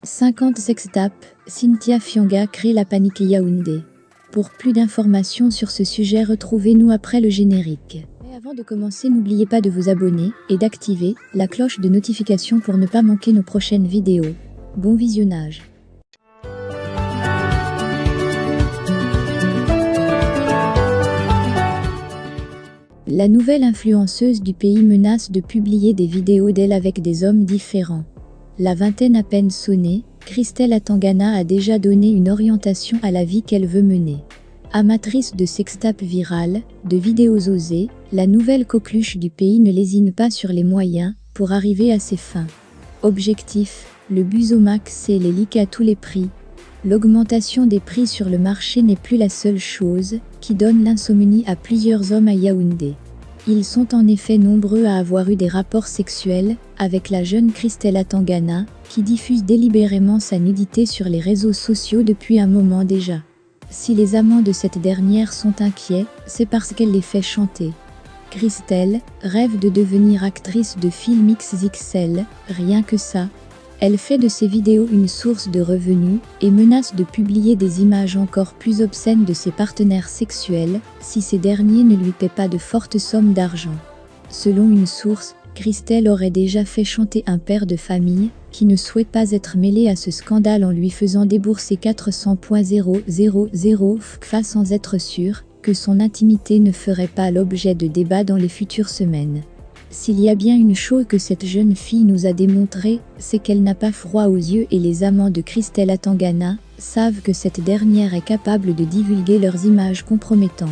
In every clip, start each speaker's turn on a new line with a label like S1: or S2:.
S1: 50 sextapes, Cynthia Fianga crée la panique Yaoundé. Pour plus d'informations sur ce sujet, retrouvez-nous après le générique. Mais avant de commencer, n'oubliez pas de vous abonner et d'activer la cloche de notification pour ne pas manquer nos prochaines vidéos. Bon visionnage. La nouvelle influenceuse du pays menace de publier des vidéos d'elle avec des hommes différents. La vingtaine à peine sonnée, Christelle Atangana a déjà donné une orientation à la vie qu'elle veut mener. Amatrice de sextapes virales, de vidéos osées, la nouvelle coqueluche du pays ne lésine pas sur les moyens pour arriver à ses fins. Objectif, le buzz au max et les leaks à tous les prix. L'augmentation des prix sur le marché n'est plus la seule chose qui donne l'insomnie à plusieurs hommes à Yaoundé. Ils sont en effet nombreux à avoir eu des rapports sexuels avec la jeune Christelle Atangana, qui diffuse délibérément sa nudité sur les réseaux sociaux depuis un moment déjà. Si les amants de cette dernière sont inquiets, c'est parce qu'elle les fait chanter. Christelle rêve de devenir actrice de films XXL, rien que ça. Elle fait de ses vidéos une source de revenus et menace de publier des images encore plus obscènes de ses partenaires sexuels si ces derniers ne lui paient pas de fortes sommes d'argent. Selon une source, Christelle aurait déjà fait chanter un père de famille qui ne souhaite pas être mêlé à ce scandale en lui faisant débourser 400 000 FCFA sans être sûr que son intimité ne ferait pas l'objet de débats dans les futures semaines. S'il y a bien une chose que cette jeune fille nous a démontré, c'est qu'elle n'a pas froid aux yeux et les amants de Christelle Atangana savent que cette dernière est capable de divulguer leurs images compromettantes.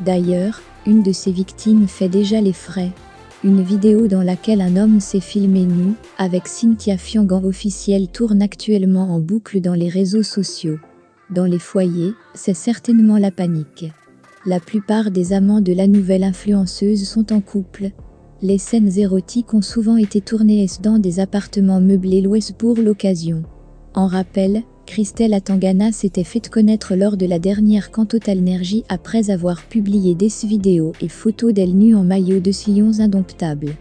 S1: D'ailleurs, une de ses victimes fait déjà les frais. Une vidéo dans laquelle un homme s'est filmé nu, avec Cynthia Fianga officielle, tourne actuellement en boucle dans les réseaux sociaux. Dans les foyers, c'est certainement la panique. La plupart des amants de la nouvelle influenceuse sont en couple. Les scènes érotiques ont souvent été tournées dans des appartements meublés loués pour l'occasion. En rappel, Christelle Atangana s'était fait connaître lors de la dernière Cantotal Energy après avoir publié des vidéos et photos d'elle nue en maillot de sillons indomptables.